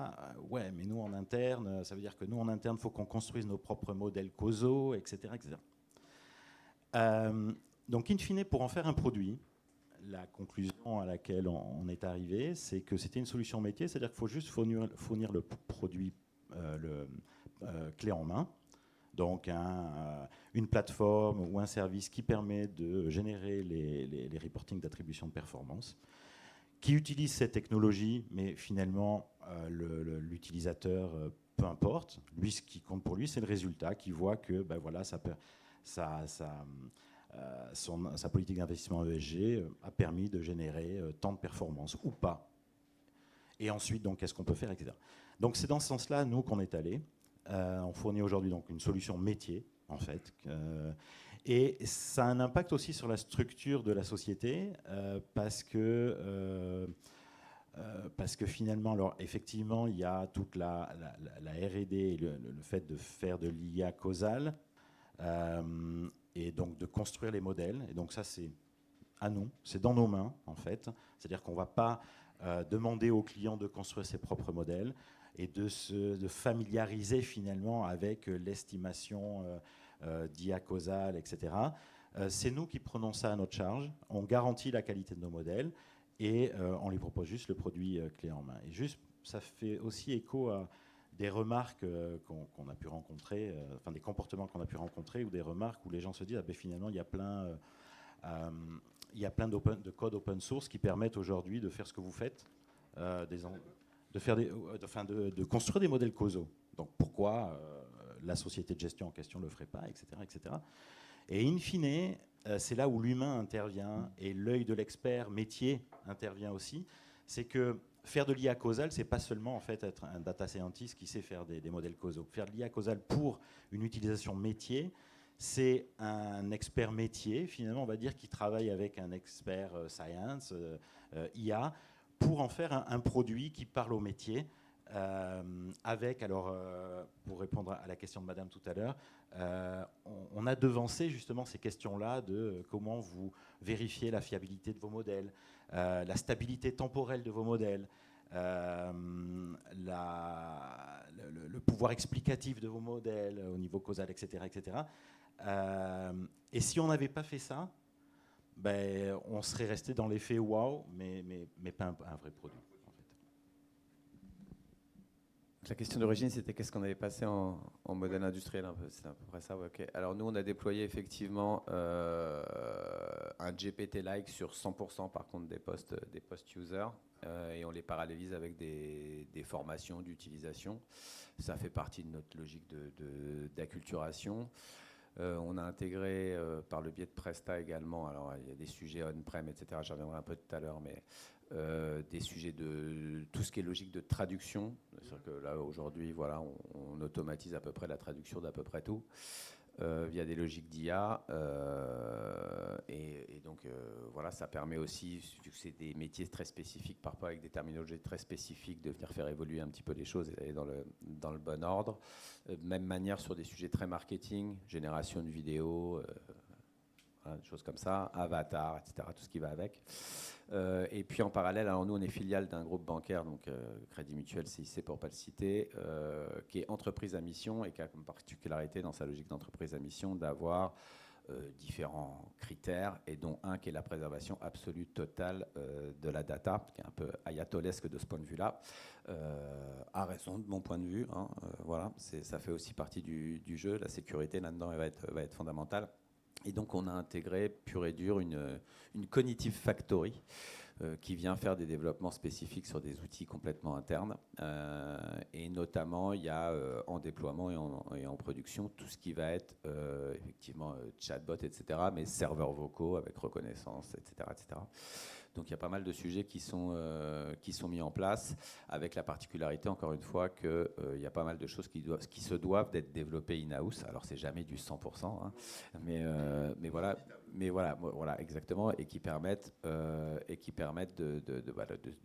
ouais, mais nous en interne, ça veut dire que nous en interne, il faut qu'on construise nos propres modèles causaux, etc. etc. Donc, in fine, pour en faire un produit, la conclusion à laquelle on est arrivé, c'est que c'était une solution métier, c'est-à-dire qu'il faut juste fournir le produit clé en main. Donc une plateforme ou un service qui permet de générer les reportings d'attribution de performance, qui utilise cette technologie, mais finalement l'utilisateur, peu importe, lui ce qui compte pour lui, c'est le résultat, qui voit que voilà, sa politique d'investissement ESG a permis de générer tant de performances ou pas. Et ensuite, donc, qu'est-ce qu'on peut faire, etc. Donc c'est dans ce sens-là, nous, qu'on est allé. On fournit aujourd'hui donc une solution métier, en fait. Et ça a un impact aussi sur la structure de la société, parce que finalement, alors effectivement, il y a toute la R&D et le fait de faire de l'IA causale, et donc de construire les modèles. Et donc ça, c'est à nous, c'est dans nos mains, en fait. C'est-à-dire qu'on ne va pas demander aux clients de construire ses propres modèles et de familiariser finalement avec l'estimation d'IA causale, etc. C'est nous qui prenons ça à notre charge, on garantit la qualité de nos modèles et on lui propose juste le produit clé en main. Et juste, ça fait aussi écho à des remarques qu'on a pu rencontrer, enfin des comportements qu'on a pu rencontrer, ou des remarques où les gens se disent finalement il y a plein de codes open source qui permettent aujourd'hui de faire ce que vous faites, de construire des modèles causaux. Donc pourquoi la société de gestion en question ne le ferait pas, etc., etc. Et in fine, c'est là où l'humain intervient et l'œil de l'expert métier intervient aussi. C'est que faire de l'IA causale, c'est pas seulement en fait être un data scientist qui sait faire des modèles causaux. Faire de l'IA causale pour une utilisation métier, c'est un expert métier, finalement, on va dire, qui travaille avec un expert science, IA, pour en faire un produit qui parle au métier. Avec, alors, pour répondre à la question de Madame tout à l'heure, on a devancé justement ces questions-là de comment vous vérifiez la fiabilité de vos modèles, la stabilité temporelle de vos modèles, le pouvoir explicatif de vos modèles au niveau causal, etc. etc. Et si on n'avait pas fait ça, on serait resté dans l'effet wow, mais pas un vrai produit. La question d'origine, c'était qu'est-ce qu'on avait passé en modèle industriel, un peu. C'est à peu près ça, ouais, ok. Alors nous, on a déployé effectivement un GPT-like sur 100% par contre des postes users, et on les parallélise avec des formations d'utilisation. Ça fait partie de notre logique d'acculturation. On a intégré par le biais de Presta également, alors il y a des sujets on-prem, etc., j'en reviendrai un peu tout à l'heure, mais des sujets de tout ce qui est logique de traduction. C'est-à-dire que là, aujourd'hui, voilà, on automatise à peu près la traduction d'à peu près tout via des logiques d'IA. Et donc, voilà, ça permet aussi, vu que c'est des métiers très spécifiques, parfois avec des terminologies très spécifiques, de venir faire évoluer un petit peu les choses et aller dans le bon ordre. Même manière sur des sujets très marketing, génération de vidéos, des choses comme ça, avatar, etc., tout ce qui va avec. Et puis en parallèle, alors nous on est filiale d'un groupe bancaire, donc Crédit Mutuel, CIC pour ne pas le citer, qui est entreprise à mission et qui a comme particularité dans sa logique d'entreprise à mission d'avoir différents critères, et dont un qui est la préservation absolue totale de la data, qui est un peu ayatollesque de ce point de vue-là, à raison de mon point de vue. Voilà, ça fait aussi partie du jeu. La sécurité là-dedans va être fondamentale. Et donc on a intégré pur et dur une cognitive factory qui vient faire des développements spécifiques sur des outils complètement internes. Et notamment, il y a en déploiement et en production tout ce qui va être effectivement chatbot, etc., mais serveurs vocaux avec reconnaissance, etc., etc. Donc il y a pas mal de sujets qui sont mis en place, avec la particularité, encore une fois, qu'il y a pas mal de choses qui se doivent d'être développées in-house. Alors c'est jamais du 100%, hein, mais voilà. mais voilà, exactement, et qui permettent de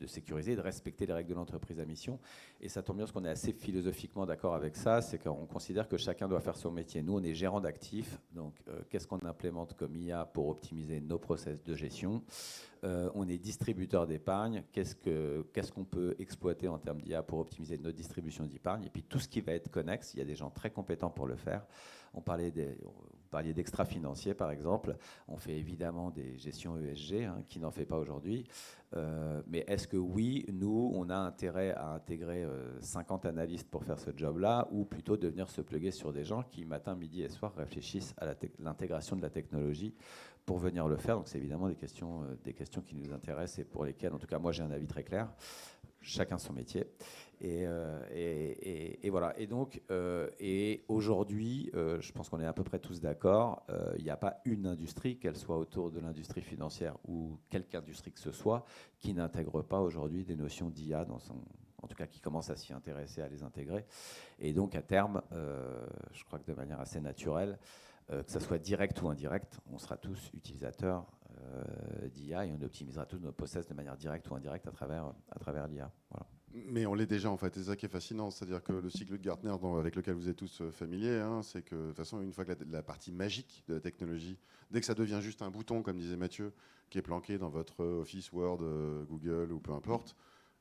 sécuriser, de respecter les règles de l'entreprise à mission. Et ça tombe bien parce qu'on est assez philosophiquement d'accord avec ça, c'est qu'on considère que chacun doit faire son métier. Nous, on est gérant d'actifs, donc qu'est-ce qu'on implémente comme IA pour optimiser nos process de gestion? On est distributeur d'épargne, qu'est-ce qu'on peut exploiter en termes d'IA pour optimiser notre distribution d'épargne? Et puis tout ce qui va être connexe, il y a des gens très compétents pour le faire. Vous parliez d'extra-financiers, par exemple. On fait évidemment des gestions ESG, qui n'en fait pas aujourd'hui. Mais est-ce que oui, nous, on a intérêt à intégrer 50 analystes pour faire ce job-là, ou plutôt de venir se pluguer sur des gens qui, matin, midi et soir, réfléchissent à l'intégration de la technologie pour venir le faire? Donc c'est évidemment des questions qui nous intéressent et pour lesquelles, en tout cas, moi, j'ai un avis très clair. Chacun son métier. Et voilà. Et donc, aujourd'hui, je pense qu'on est à peu près tous d'accord, il n'y a pas une industrie, qu'elle soit autour de l'industrie financière ou quelque industrie que ce soit, qui n'intègre pas aujourd'hui des notions d'IA en tout cas qui commence à s'y intéresser, à les intégrer. Et donc, à terme, je crois que de manière assez naturelle, que ça soit direct ou indirect, on sera tous utilisateurs d'IA et on optimisera tous nos process de manière directe ou indirecte à travers l'IA. Voilà. Mais on l'est déjà en fait, c'est ça qui est fascinant, c'est-à-dire que le cycle de Gartner avec lequel vous êtes tous familiers, c'est que de toute façon, une fois que la partie magique de la technologie, dès que ça devient juste un bouton, comme disait Mathieu, qui est planqué dans votre Office, Word, Google ou peu importe,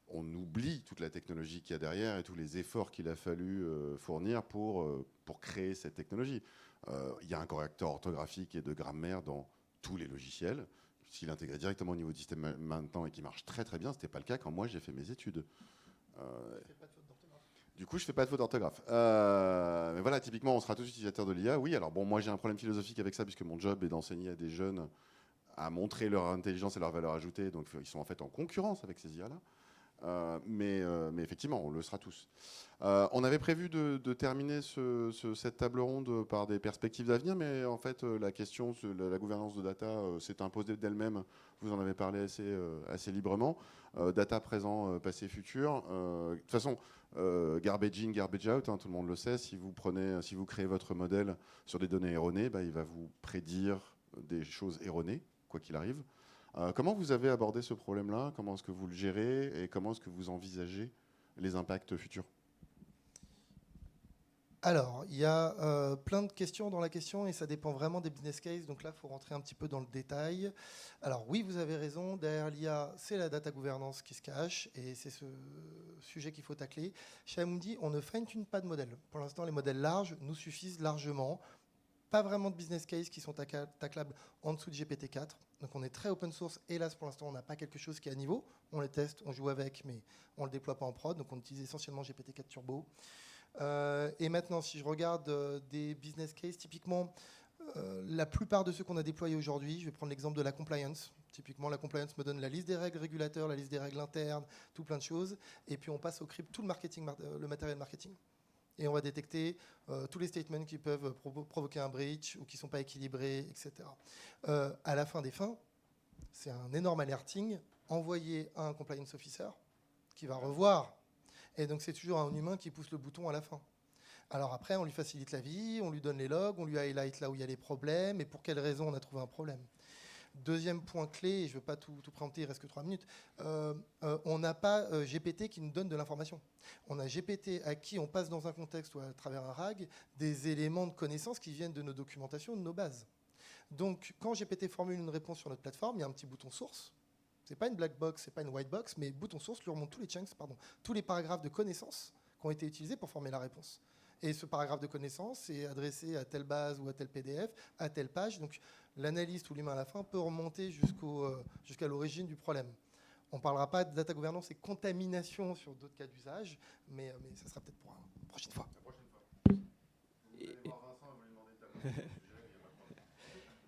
on oublie toute la technologie qu'il y a derrière et tous les efforts qu'il a fallu fournir pour créer cette technologie. Il y a un correcteur orthographique et de grammaire dans tous les logiciels. S'il intégrait directement au niveau du système maintenant et qui marche très très bien, ce n'était pas le cas quand moi j'ai fait mes études. Du coup, je fais pas de faute d'orthographe. Mais voilà, typiquement, on sera tous utilisateurs de l'IA. Oui, alors bon, moi j'ai un problème philosophique avec ça puisque mon job est d'enseigner à des jeunes à montrer leur intelligence et leur valeur ajoutée. Donc ils sont en fait en concurrence avec ces IA-là. Mais effectivement, on le sera tous. On avait prévu de terminer cette table ronde par des perspectives d'avenir, mais en fait, la question de la gouvernance de data s'est imposée d'elle-même. Vous en avez parlé assez librement. Data présent, passé, futur. De toute façon, garbage in, garbage out, tout le monde le sait. Si vous créez votre modèle sur des données erronées, il va vous prédire des choses erronées, quoi qu'il arrive. Comment vous avez abordé ce problème-là? Comment est-ce que vous le gérez et comment est-ce que vous envisagez les impacts futurs? Alors, il y a plein de questions dans la question et ça dépend vraiment des business cases. Donc là, il faut rentrer un petit peu dans le détail. Alors oui, vous avez raison. Derrière l'IA, c'est la data gouvernance qui se cache et c'est ce sujet qu'il faut tacler. Chez Amundi, on ne fine-tune pas de modèle. Pour l'instant, les modèles larges nous suffisent largement. Pas vraiment de business case qui sont taclables en dessous de GPT-4. Donc on est très open source. Hélas, pour l'instant, on n'a pas quelque chose qui est à niveau. On les teste, on joue avec, mais on ne le déploie pas en prod. Donc on utilise essentiellement GPT-4 Turbo. Et maintenant, si je regarde des business cases, typiquement, la plupart de ceux qu'on a déployés aujourd'hui, je vais prendre l'exemple de la compliance. Typiquement, la compliance me donne la liste des règles régulateurs, la liste des règles internes, tout plein de choses. Et puis on passe au crypt, tout le marketing, le matériel marketing. Et on va détecter tous les statements qui peuvent provoquer un breach ou qui ne sont pas équilibrés, etc. À la fin des fins, c'est un énorme alerting envoyé à un compliance officer qui va revoir. Et donc, c'est toujours un humain qui pousse le bouton à la fin. Alors après, on lui facilite la vie, on lui donne les logs, on lui highlight là où il y a les problèmes et pour quelles raisons on a trouvé un problème. Deuxième point clé, et je ne veux pas tout présenter, il reste que 3 minutes, on n'a pas GPT qui nous donne de l'information. On a GPT à qui on passe dans un contexte ou à travers un RAG des éléments de connaissance qui viennent de nos documentations, de nos bases. Donc quand GPT formule une réponse sur notre plateforme, il y a un petit bouton source. Ce n'est pas une black box, ce n'est pas une white box, mais bouton source lui remonte tous les chunks, tous les paragraphes de connaissances qui ont été utilisés pour former la réponse. Et ce paragraphe de connaissance est adressé à telle base ou à tel PDF, à telle page. Donc l'analyste ou l'humain à la fin peut remonter jusqu'à l'origine du problème. On ne parlera pas de data governance et contamination sur d'autres cas d'usage, mais ça sera peut-être pour une prochaine fois.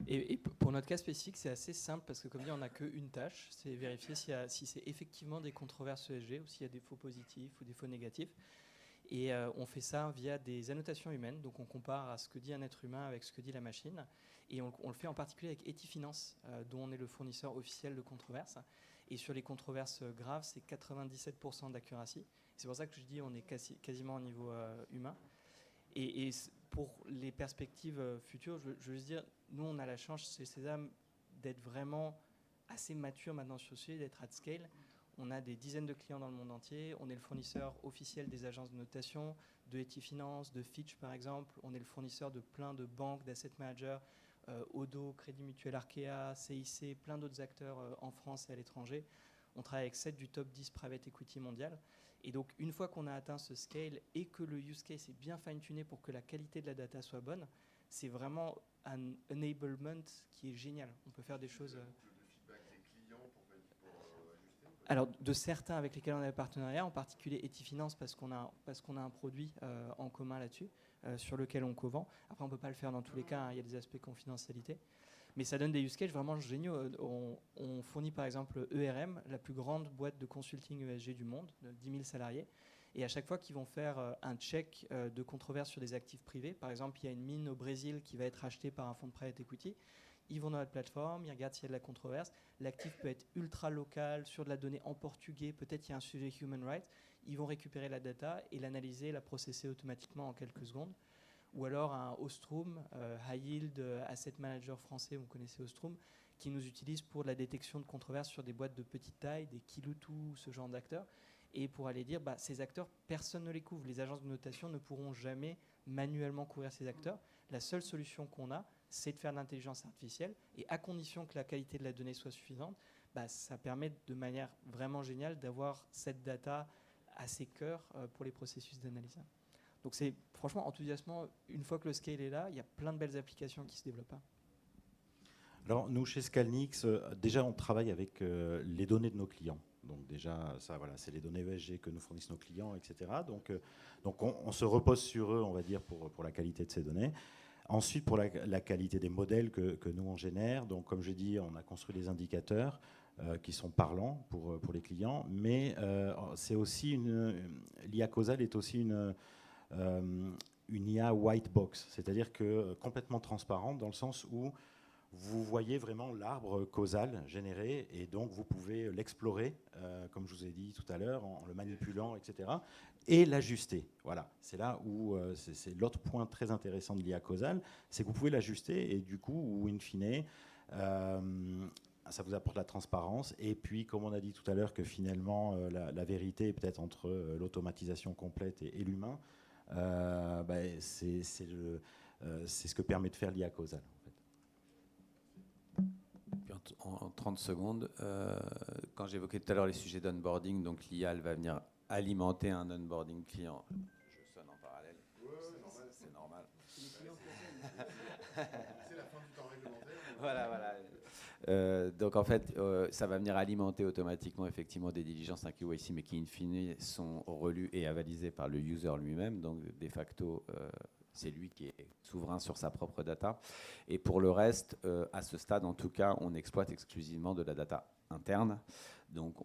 Et pour notre cas spécifique, c'est assez simple parce que comme dit, on n'a qu'une tâche, c'est vérifier si c'est effectivement des controverses ESG ou s'il y a des faux positifs ou des faux négatifs. Et on fait ça via des annotations humaines, donc on compare à ce que dit un être humain avec ce que dit la machine. Et on le fait en particulier avec Etifinance, dont on est le fournisseur officiel de controverses. Et sur les controverses graves, c'est 97% d'accuracy. C'est pour ça que je dis on est quasiment au niveau humain. Et pour les perspectives futures, je veux juste dire, nous, on a la chance chez Sésame d'être vraiment assez mature maintenant sur ce sujet, d'être at scale. On a des dizaines de clients dans le monde entier. On est le fournisseur officiel des agences de notation, de Etifinance, de Fitch par exemple. On est le fournisseur de plein de banques, d'asset managers, Odo, Crédit Mutuel Arkea, CIC, plein d'autres acteurs en France et à l'étranger. On travaille avec 7 du top 10 private equity mondial. Et donc, une fois qu'on a atteint ce scale et que le use case est bien fine-tuné pour que la qualité de la data soit bonne, c'est vraiment un enablement qui est génial. On peut faire des choses... Alors, de certains avec lesquels on a des partenariats, en particulier Etifinance, parce qu'on a un produit en commun là-dessus, sur lequel on co-vend. Après, on ne peut pas le faire dans tous les cas, hein, il y a des aspects confidentialité. Mais ça donne des use cases vraiment géniaux. On fournit par exemple ERM, la plus grande boîte de consulting ESG du monde, de 10 000 salariés. Et à chaque fois qu'ils vont faire un check de controverse sur des actifs privés, par exemple, il y a une mine au Brésil qui va être achetée par un fonds de private equity, ils vont dans notre plateforme, ils regardent s'il y a de la controverse. L'actif peut être ultra local, sur de la donnée en portugais, peut-être il y a un sujet human rights. Ils vont récupérer la data et l'analyser, la processer automatiquement en quelques secondes. Ou alors un Ostrom, High Yield Asset Manager français, vous connaissez Ostrom, qui nous utilise pour la détection de controverses sur des boîtes de petite taille, des Kiloutou, ce genre d'acteurs. Et pour aller dire, ces acteurs, personne ne les couvre. Les agences de notation ne pourront jamais manuellement couvrir ces acteurs. La seule solution qu'on a, c'est de faire de l'intelligence artificielle. Et à condition que la qualité de la donnée soit suffisante, ça permet de manière vraiment géniale d'avoir cette data à ses cœurs pour les processus d'analyse. Donc c'est franchement enthousiasmant. Une fois que le scale est là, il y a plein de belles applications qui se développent. Alors nous, chez Scalnix, déjà on travaille avec les données de nos clients. Donc déjà, ça, voilà, c'est les données ESG que nous fournissent nos clients, etc. Donc on se repose sur eux, on va dire, pour la qualité de ces données. Ensuite, pour la qualité des modèles que nous, on génère. Donc comme je dis, on a construit des indicateurs qui sont parlants pour les clients. Mais c'est aussi l'IA causale est aussi une IA white box, c'est-à-dire que complètement transparente dans le sens où vous voyez vraiment l'arbre causal généré et donc vous pouvez l'explorer, comme je vous ai dit tout à l'heure, en le manipulant, etc. et l'ajuster. Voilà, c'est là où c'est l'autre point très intéressant de l'IA causale, c'est que vous pouvez l'ajuster et du coup, ou in fine, ça vous apporte la transparence. Et puis, comme on a dit tout à l'heure, que finalement, la vérité est peut-être entre l'automatisation complète et l'humain, c'est ce que permet de faire l'IA causale. En 30 secondes, quand j'évoquais tout à l'heure les sujets d'onboarding, donc l'IA elle va venir alimenter un onboarding client. Je sonne en parallèle, c'est normal. C'est la fin du temps réglementaire. Voilà. Donc en fait, ça va venir alimenter automatiquement effectivement des diligences, un KYC, mais qui in fine sont relues et avalisées par le user lui-même. Donc de facto, c'est lui qui est souverain sur sa propre data. Et pour le reste, à ce stade, en tout cas, on exploite exclusivement de la data interne. Donc,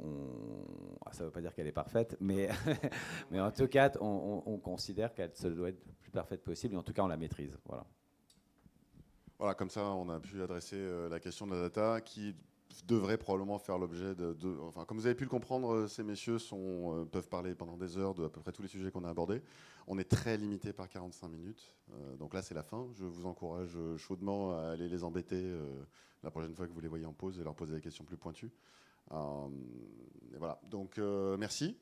ça ne veut pas dire qu'elle est parfaite, mais, mais en tout cas, on considère qu'elle se doit être le plus parfaite possible. Et en tout cas, on la maîtrise. Voilà. Voilà, comme ça, on a pu adresser la question de la data qui devrait probablement faire l'objet enfin, comme vous avez pu le comprendre, ces messieurs peuvent parler pendant des heures de à peu près tous les sujets qu'on a abordés. On est très limité par 45 minutes. Donc là, c'est la fin. Je vous encourage chaudement à aller les embêter la prochaine fois que vous les voyez en pause et leur poser des questions plus pointues. Et voilà. Donc, merci.